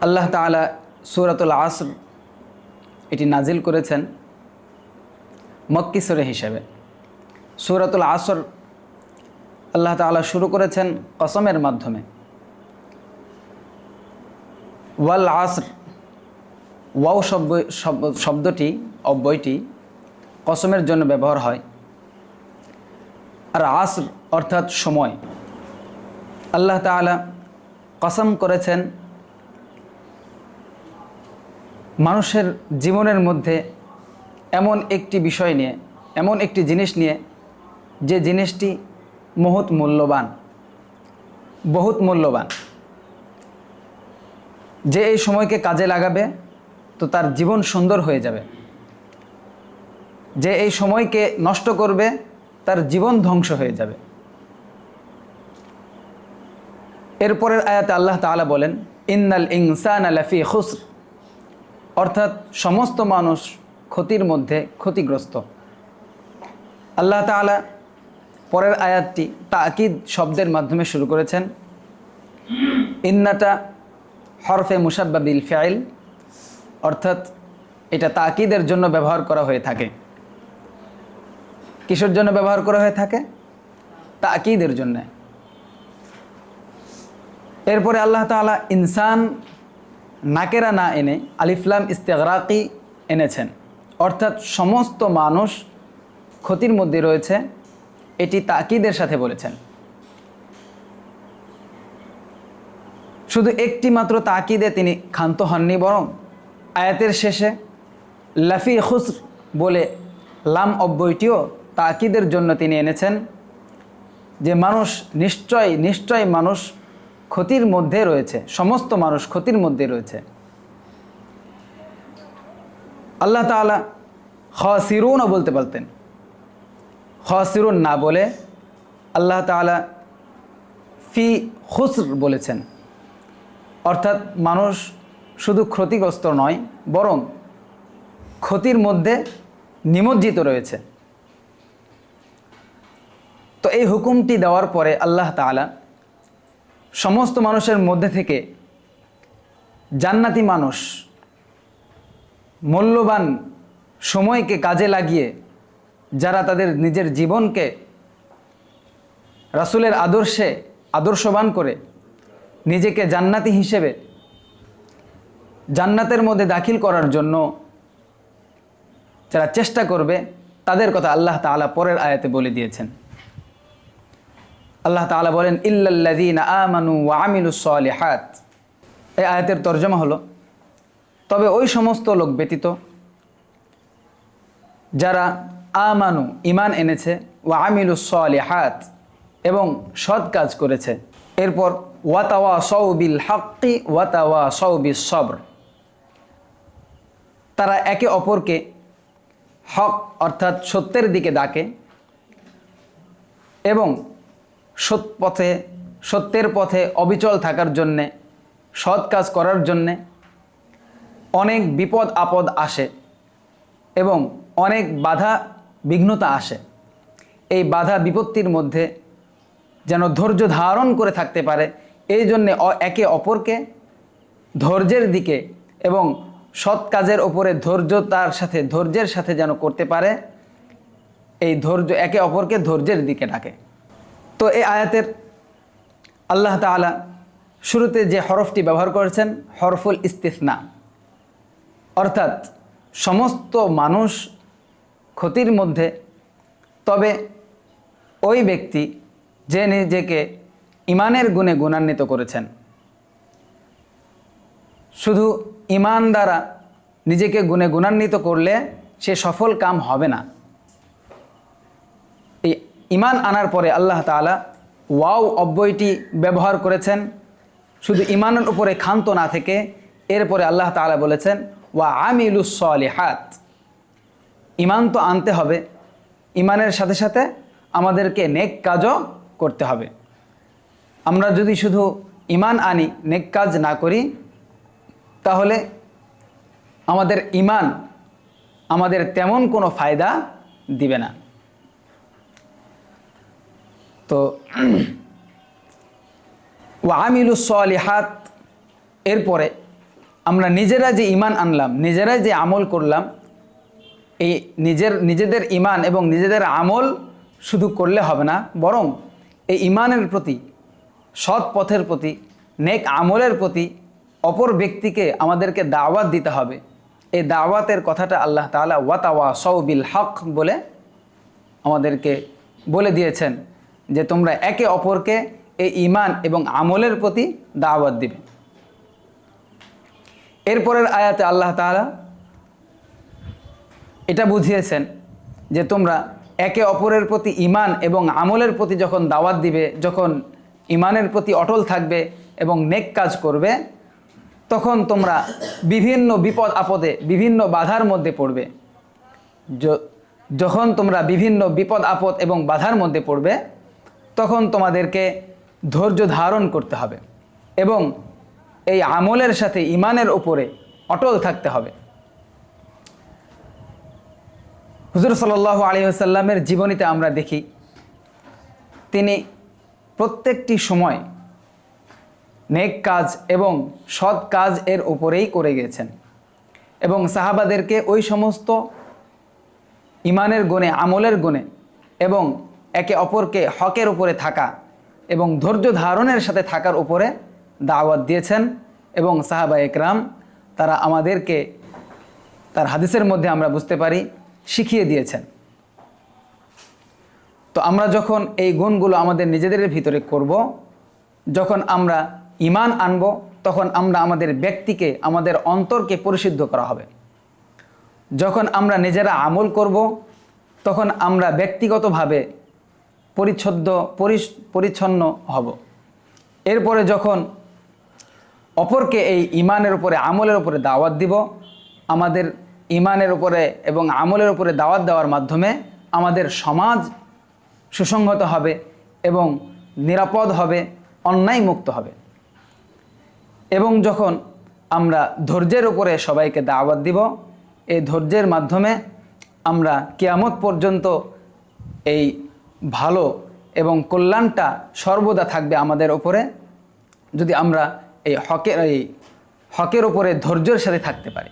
আল্লাহ তাআলা সূরাতুল আসর এটি নাজিল করেছেন মক্কি সূরা হিসেবে। সূরাতুল আসর আল্লাহ তাআলা শুরু করেছেন কসমের মাধ্যমে। ওয়াল আসর, ওয়াও শব্দটি অব্যয়টি কসমের জন্য ব্যবহার হয়। আর আসর অর্থাৎ সময়। আল্লাহ তাআলা কসম করেছেন মানুষের জীবনের মধ্যে এমন একটি বিষয় নিয়ে, এমন একটি জিনিস নিয়ে যে জিনিসটি বহুত মূল্যবান, যে এই সময়কে কাজে লাগাবে তো তার জীবন সুন্দর হয়ে যাবে, যে এই সময়কে নষ্ট করবে তার জীবন ধ্বংস হয়ে যাবে। এরপরের আয়াতে আল্লাহ তাআলা বলেন ইন্নাল ইনসানা লাফি খুসর, অর্থাৎ সমস্ত মানুষ ক্ষতির মধ্যে ক্ষতিগ্রস্ত। আল্লাহ তাআলা পরের আয়াতটি তাকিদ শব্দের মাধ্যমে শুরু করেছেন। ইন্নাটা হরফে মুশাব্বা বিল ফাইল, অর্থাৎ এটা তাকিদের জন্য ব্যবহার করা হয়ে থাকে। কিসের জন্য ব্যবহার করা হয়ে থাকে? তাকিদের জন্য। এরপরে আল্লাহ তাআলা ইনসান নাকেরা না এনে আলিফ লাম ইস্তেগরাকি এনেছেন, অর্থাৎ সমস্ত মানুষ ক্ষতির মধ্যে রয়েছে, এটি তাকিদের সাথে বলেছেন। শুধু একটি মাত্র তাকিদে তিনি ক্ষান্ত হননি, বরং আয়াতের শেষে লাফি খুসর বলে লাম অব্যয়টিও তাকিদের জন্য তিনি এনেছেন, যে মানুষ নিশ্চয় মানুষ ক্ষতির মধ্যে রয়েছে, সমস্ত মানুষ ক্ষতির মধ্যে রয়েছে। আল্লাহ তাআলা খাসিরুনও বলতে পারতেন, খাসিরুন না বলে আল্লাহ তাআলা ফি খুসর বলেছেন, অর্থাৎ মানুষ শুধু ক্ষতিগ্রস্ত নয় বরং ক্ষতির মধ্যে নিমজ্জিত রয়েছে। তো এই হুকুমটি দেওয়ার পরে আল্লাহ তাআলা সমস্ত মানুষের মধ্যে থেকে জান্নাতি মানুষ মূল্যবান সময়কে কাজে লাগিয়ে যারা তাদের নিজের জীবনকে রাসূলের আদর্শে আদর্শবান করে নিজেকে জান্নাতি হিসেবে জান্নাতের মধ্যে দাখিল করার জন্য যারা চেষ্টা করবে, তাদের কথা আল্লাহ তাআলা পরের আয়াতে বলে দিয়েছেন। আল্লাহ তাআলা বলেন ইল্লাল্লাযীনা আমানু ওয়া আমিলুস সালিহাত। এই আয়াতের তরজমা হলো, তবে ওই সমস্ত লোক ব্যতীত যারা আমানু ঈমান এনেছে, ওয়া আমিলুস সালিহাত এবং সৎ কাজ করেছে। এরপর ওয়া তাওয়াসাউ বিল হাক্কি ওয়া তাওয়াসাউ বিস সবর, তারা একে অপরকে হক অর্থাৎ সত্যের দিকে ডাকে এবং সত্যের পথে অবিচল থাকার জন্যে, সৎ কাজ করার জন্যে অনেক বিপদ আপদ আসে এবং অনেক বাধা বিঘ্নতা আসে। এই বাধা বিপত্তির মধ্যে যেন ধৈর্য ধারণ করে থাকতে পারে, এই জন্যে একে অপরকে ধৈর্যের দিকে এবং সৎ কাজের ওপরে ধৈর্যের সাথে যেন করতে পারে, এই ধৈর্য একে অপরকে ধৈর্যের দিকে ডাকে। তো এই আয়াতের আল্লাহ তাআলা শুরুতে যে হরফটি ব্যবহার করেছেন হরফুল ইস্তিসনা, অর্থাৎ সমস্ত মানুষ ক্ষতির মধ্যে, তবে ওই ব্যক্তি যে নিজেকে ঈমানের গুণে গুণান্বিত করেছেন। শুধু ঈমান দ্বারা নিজেকে গুণে গুণান্বিত করলে সে সফল কাম হবে না। এই ঈমান আনার পরে আল্লাহ তাআলা ওয়াও অব্যয়টি ব্যবহার করেছেন, শুধু ঈমানের উপরে ক্ষান্ত না থেকে। এরপরে আল্লাহ তাআলা বলেছেন ওয়া আমিলুস সালিহাত। ঈমান তো আনতে হবে, ঈমানের সাথে সাথে আমাদেরকে নেক কাজও করতে হবে। আমরা যদি শুধু ঈমান আনি, নেক কাজ না করি, তাহলে আমাদের ঈমান আমাদের তেমন কোনো ফায়দা দিবে না। তো ওয়া আমিলুস সালিহাত এরপরে আমরা নিজেরা যে ঈমান আনলাম, নিজেরাই যে আমল করলাম, এই নিজেদের ঈমান এবং নিজেদের আমল শুধু করলে হবে না, বরং এই ঈমানের প্রতি, সৎ পথের প্রতি, নেক আমলের প্রতি অপর ব্যক্তিকে আমাদেরকে দাওয়াত দিতে হবে। এই দাওয়াতের কথাটা আল্লাহ তাআলা ওয়াতাওয়াসাউ বিল হক বলে আমাদেরকে বলে দিয়েছেন যে তোমরা একে অপরকে এই ঈমান এবং আমলের প্রতি দাওয়াত দিবে। এরপরের আয়াতে আল্লাহ তাআলা এটা বুঝিয়েছেন যে তোমরা একে অপরের প্রতি ঈমান এবং আমলের প্রতি যখন দাওয়াত দিবে, যখন ঈমানের প্রতি অটল থাকবে এবং নেক কাজ করবে, তখন তোমরা বিভিন্ন বিপদ আপদে, বিভিন্ন বাধার মধ্যে পড়বে। যখন তোমরা বিভিন্ন বিপদ আপদ এবং বাধার মধ্যে পড়বে, তখন তোমাদেরকে ধৈর্য ধারণ করতে হবে এবং এই আমলের সাথে ঈমানের উপরে অটল থাকতে হবে। হুজুর সাল্লাল্লাহু আলাইহি ওয়াসাল্লামের জীবনীতে আমরা দেখি তিনি প্রত্যেকটি সময় নেক কাজ এবং সৎ কাজ এর উপরেই করে গেছেন এবং সাহাবাদেরকে ওই সমস্ত ঈমানের গুণে, আমলের গুণে এবং একে অপরকে হকের উপরে থাকা এবং ধৈর্য ধারণের সাথে থাকার উপরে দাওয়াত দিয়েছেন এবং সাহাবা একরাম তারা আমাদেরকে তার হাদিসের মধ্যে আমরা বুঝতে পারি শিখিয়ে দিয়েছেন। তো আমরা যখন এই গুণগুলো আমাদের নিজেদের ভিতরে করব, যখন আমরা ঈমান আনব, তখন আমরা আমাদের ব্যক্তিকে, আমাদের অন্তরকে পরিশুদ্ধ করা হবে। যখন আমরা নিজেরা আমল করব, তখন আমরা ব্যক্তিগতভাবে পরিচ্ছন্ন হব। এরপরে যখন অপরকে এই ঈমানের উপরে, আমলের উপরে দাওয়াত দিব, আমাদের ঈমানের উপরে এবং আমলের উপরে দাওয়াত দেওয়ার মাধ্যমে আমাদের সমাজ সুসংহত হবে এবং নিরাপদ হবে, অন্যায় মুক্ত হবে। এবং যখন আমরা ধৈর্যের উপরে সবাইকে দাওয়াত দিব, এই ধৈর্যের মাধ্যমে আমরা কিয়ামত পর্যন্ত এই ভালো এবং কল্যাণটা সর্বদা থাকবে আমাদের উপরে, যদি আমরা এই হকের উপরে ধৈর্যের সাথে থাকতে পারি।